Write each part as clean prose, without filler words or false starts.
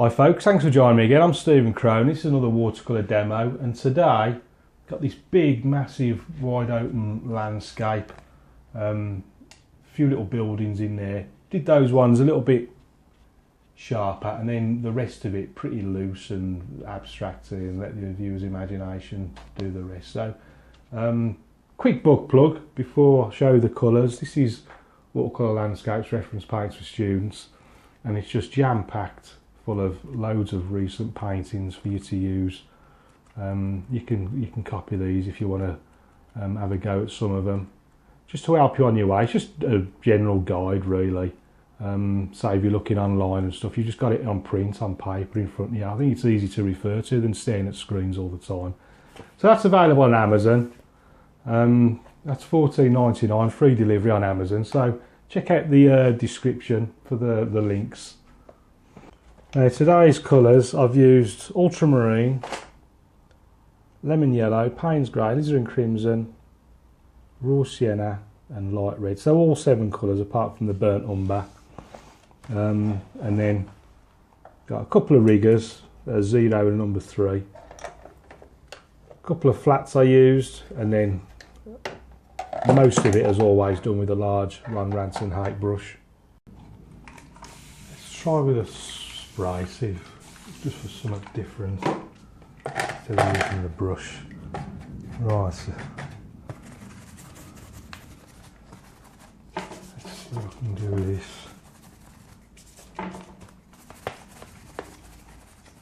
Hi folks, thanks for joining me again. I'm Stephen Crone. This is another watercolour demo, and today got this big, massive, wide open landscape. A few little buildings in there. Did those ones a little bit sharper, and then the rest of it pretty loose and abstract, and let the viewer's imagination do the rest. So, quick book plug before I show you the colours. This is Watercolour Landscapes Reference Paints for Students, and it's just jam-packed full of loads of recent paintings for you to use. You can copy these if you want to have a go at some of them, just to help you on your way. It's just a general guide really. Say if you're looking online and stuff, you just got it on print, on paper in front of you. I think it's easy to refer to than staring at screens all the time. So that's available on Amazon. That's $14.99, free delivery on Amazon. So check out the description for the links. Today's colours, I've used ultramarine, lemon yellow, Payne's grey, alizarin crimson, raw sienna and light red. So all 7 colours apart from the burnt umber. And then got a couple of riggers, 0 and number 3. A couple of flats I used, and then most of it as always done with a large Ron Ranson Hake brush. Let's try with a abrasive, just for something different instead of using the brush. Right, so let's see what I can do with this.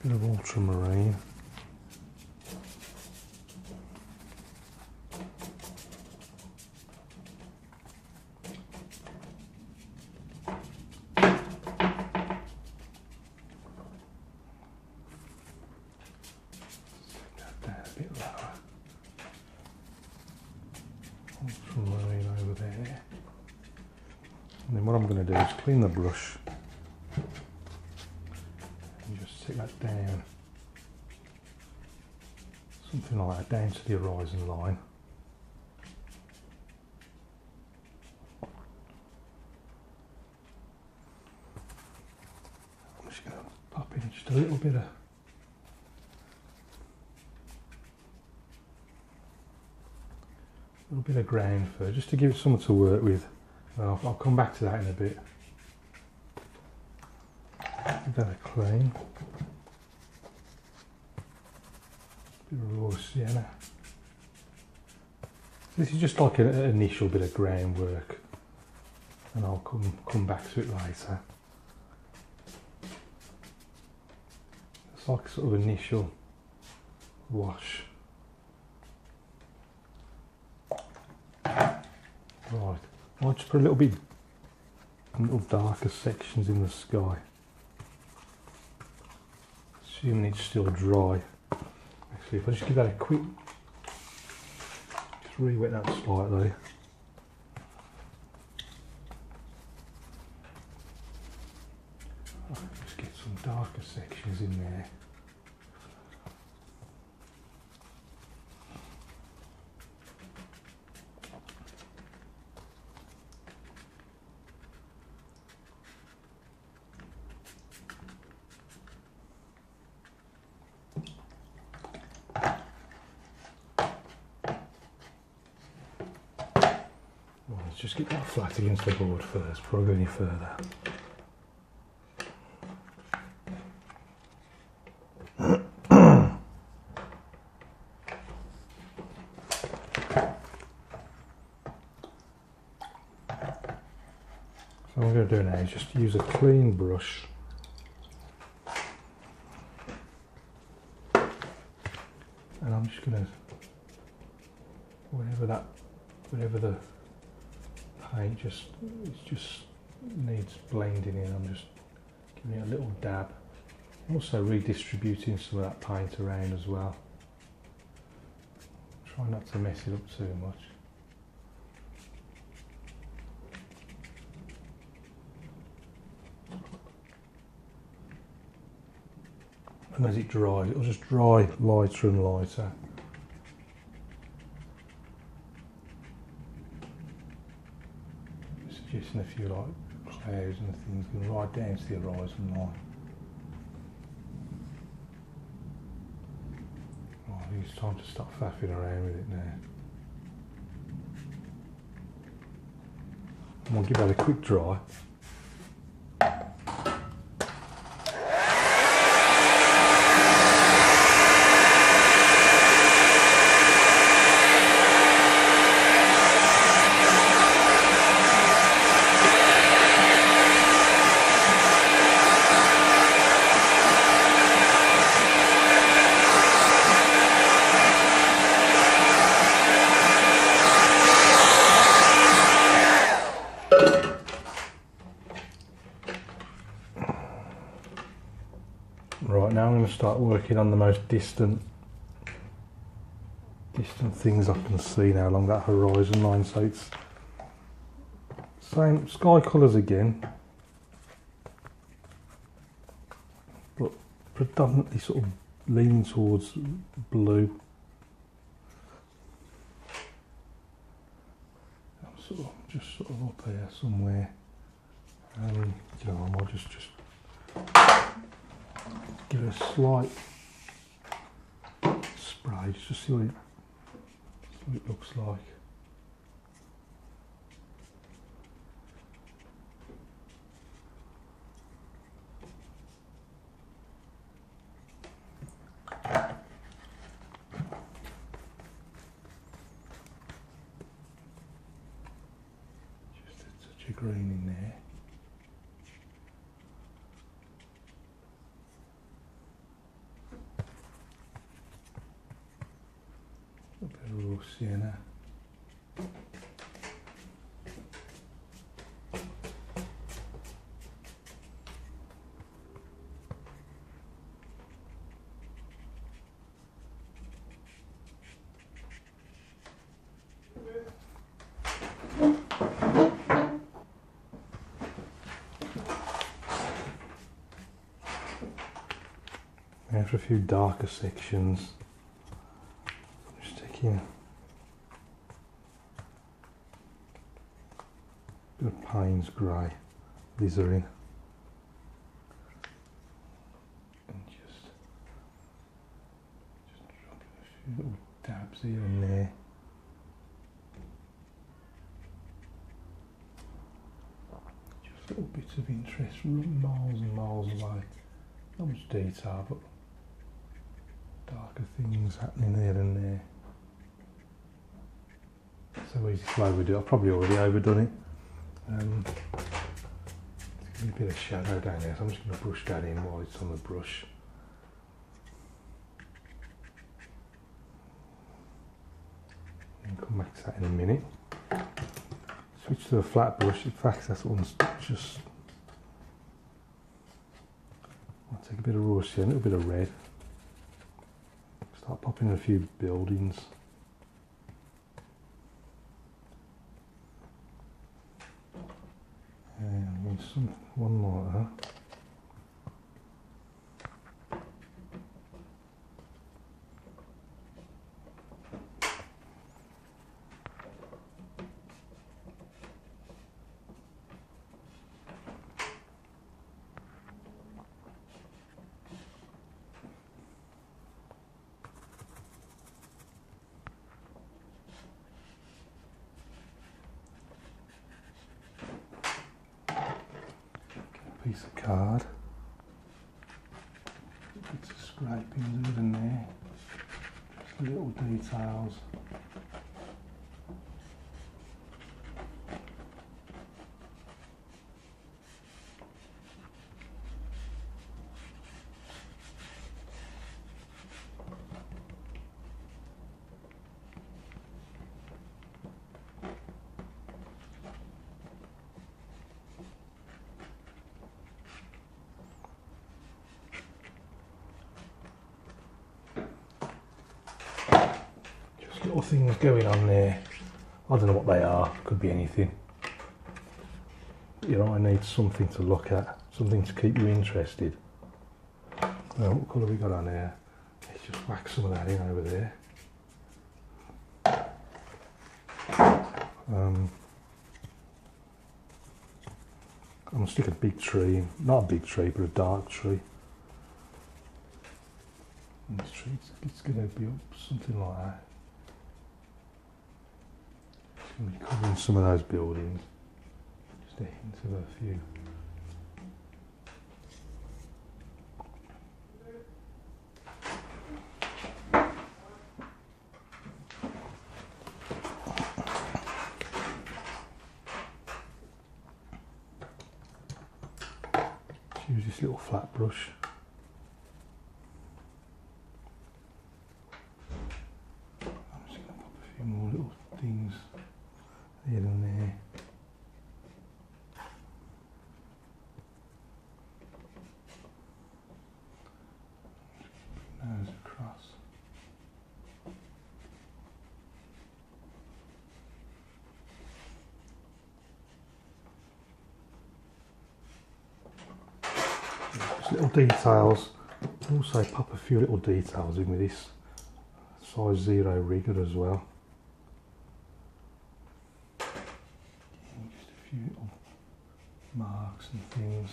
Bit of ultramarine. Ultramarine over there, and then what I'm going to do is clean the brush and just stick that down, something like that, down to the horizon line. I'm just going to pop in just a little bit of ground first, just to give it something to work with. I'll come back to that in a bit. Give that a clean. Bit of raw sienna. This is just like an initial bit of groundwork, and I'll come back to it later. It's like a sort of initial wash. Right, I'll just put a little darker sections in the sky, assuming it's still dry. Actually, if I just give that a quick, just re-wet that slightly. I'll just get some darker sections in there. Let's just get that flat against the board first before I go any further. So what I'm going to do now is just use a clean brush and I'm just going to, whatever the paint just needs blending in, I'm just giving it a little dab. Also redistributing some of that paint around as well. Try not to mess it up too much. And as it dries, it'll just dry lighter and lighter. Suggesting a few like clouds and things going right down to the horizon line. I think it's time to stop faffing around with it now. And we'll give that a quick dry. Right, now I'm going to start working on the most distant things I can see now along that horizon line. So it's same sky colours again, but predominantly sort of leaning towards blue. I'm just sort of up here somewhere. You know, I might just give it a slight spray just to see what it looks like. Just a touch of green in there. A bit of raw sienna. Now for a few darker sections. Here, bit of Payne's grey, alizarin, and just dropping a few little dabs here and there. Just little bits of interest from miles and miles away. Not much detail, but darker things happening here and there. So easy to overdo. I've probably already overdone it. It's going to be a bit of shadow down there, so I'm just going to brush that in while it's on the brush. And come back to that in a minute. Switch to a flat brush. In fact, that one's just. I'll take a bit of raw sienna, a little bit of red. Start popping in a few buildings. And one like that. Piece of card, bits of scrapings here and there, just little details. Little things going on there. I don't know what they are, could be anything. You know, I need something to look at, something to keep you interested. What colour we got on here? Let's just whack some of that in over there. I'm going to stick a big tree in, not a big tree, but a dark tree. on the streets. It's going to be up something like that. It's going to be covering some of those buildings. Just a hint of a few. Use this little flat brush. I'm just going to pop a few more little things here and there. Nose across. Just little details. Also pop a few little details in with this size 0 rigger as well. Just a few little marks and things.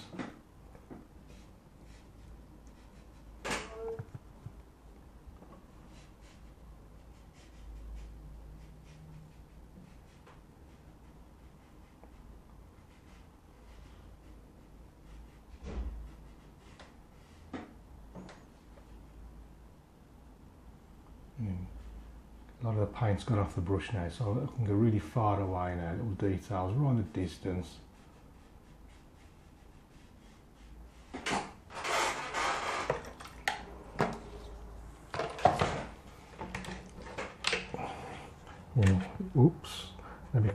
A lot of the paint's gone off the brush now, so I can go really far away now, little details right in the distance. Yeah, oops, maybe, I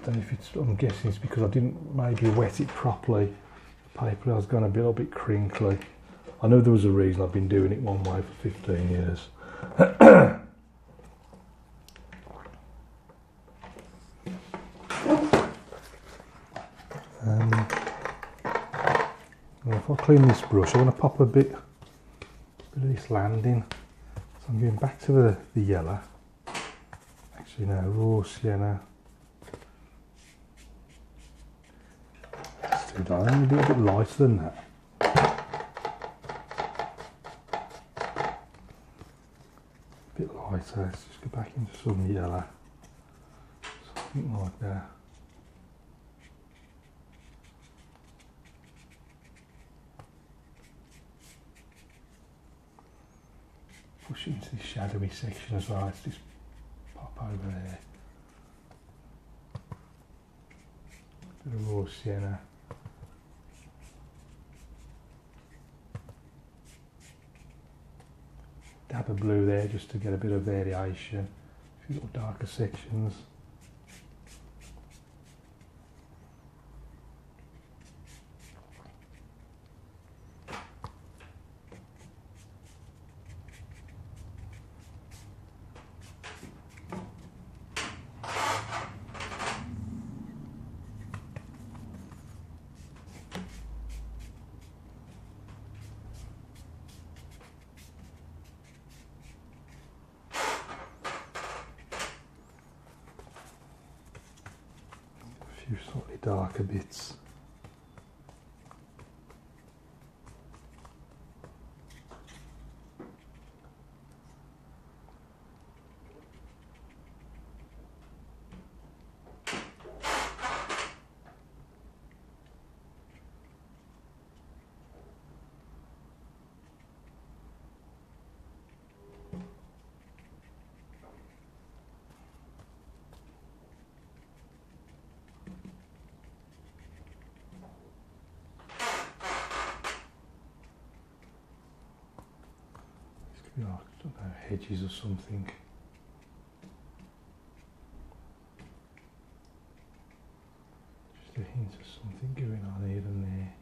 don't know if it's, I'm guessing it's because I didn't maybe wet it properly. The paper has gone a little bit crinkly. I know there was a reason. I've been doing it one way for 15 years. If I clean this brush, I want to pop a bit of this land in. So I'm going back to the yellow. Actually no, raw sienna. That's too dark. I'm a little bit lighter than that. A bit lighter. Let's just go back into some yellow. Something like that. Push it into this shadowy section as well. Let's just pop over there. Bit of raw sienna. Dab of blue there just to get a bit of variation. A few little darker sections. Few slightly darker bits. I don't know, hedges or something. Just a hint of something going on here and there.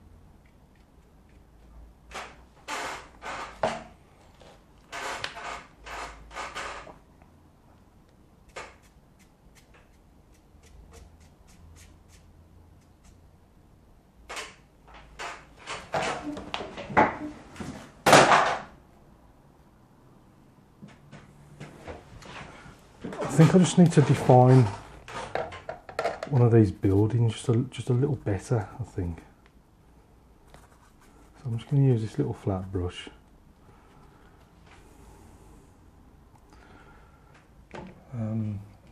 I think I just need to define one of these buildings just a little better, I think. So I'm just going to use this little flat brush.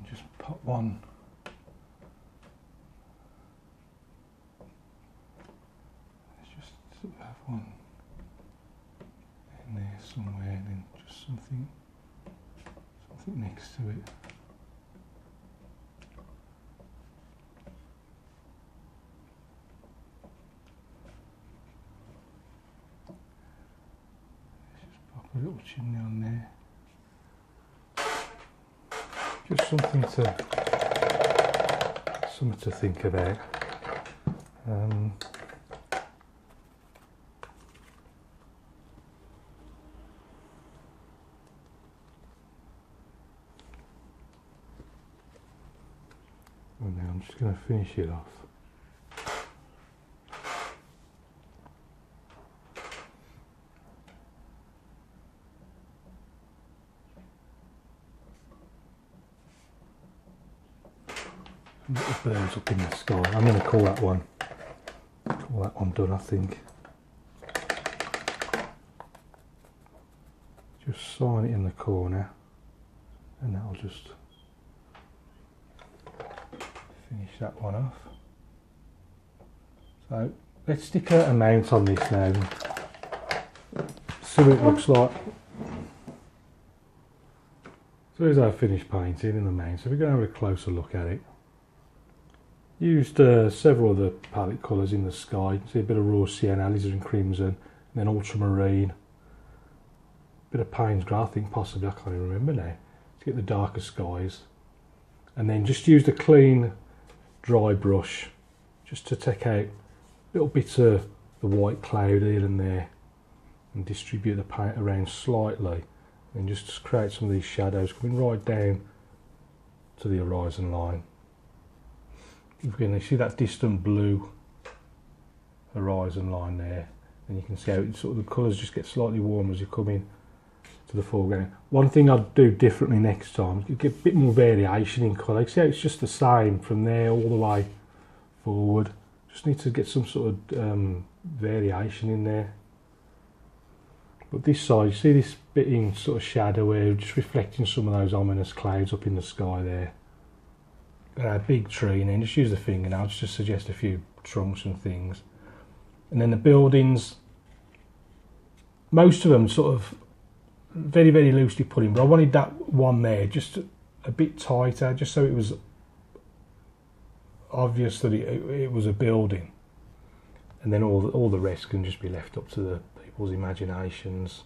Just pop one. Let's just have one in there somewhere, and then just something next to it. Let's just pop a little chimney on there. Just something to think about. And now I'm just going to finish it off. Little birds up in the sky. I'm going to call that one done, I think. Just sign it in the corner, and that'll just finish that one off. So let's stick a mount on this now and see what it looks like. So here's our finished painting in the mount. So we're going to have a closer look at it. Used several of the palette colours in the sky. See a bit of raw sienna, alizarin crimson, and then ultramarine. Bit of Payne's grey, I think possibly, I can't even remember now, to get the darker skies. And then just used a clean dry brush just to take out little bits of the white cloud here and there and distribute the paint around slightly, and just create some of these shadows coming right down to the horizon line. Again, you see that distant blue horizon line there, and you can see how it sort of the colours just get slightly warmer as you come in to the foreground. One thing I'd do differently next time, you get a bit more variation in colour. You see how it's just the same from there all the way forward. Just need to get some sort of variation in there. But this side, you see this bit in sort of shadow where just reflecting some of those ominous clouds up in the sky there. Got a big tree, and then just use the fingernail just to suggest a few trunks and things. And then the buildings, most of them sort of very, very loosely put in, but I wanted that one there just a bit tighter, just so it was obvious that it was a building. And then all the rest can just be left up to the people's imaginations.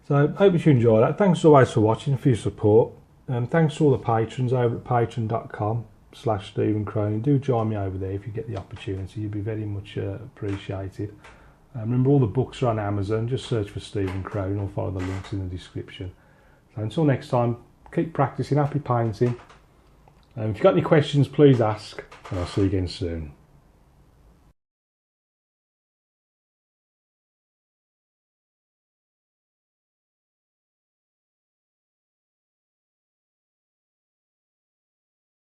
So I hope you enjoy that. Thanks always for watching, for your support. Thanks to all the patrons over at patreon.com/Stephen Cronin. Do join me over there if you get the opportunity. You'd be very much appreciated. Remember, all the books are on Amazon. Just search for Stephen Cronin or follow the links in the description. So until next time, keep practicing. Happy painting. If you've got any questions, please ask, and I'll see you again soon.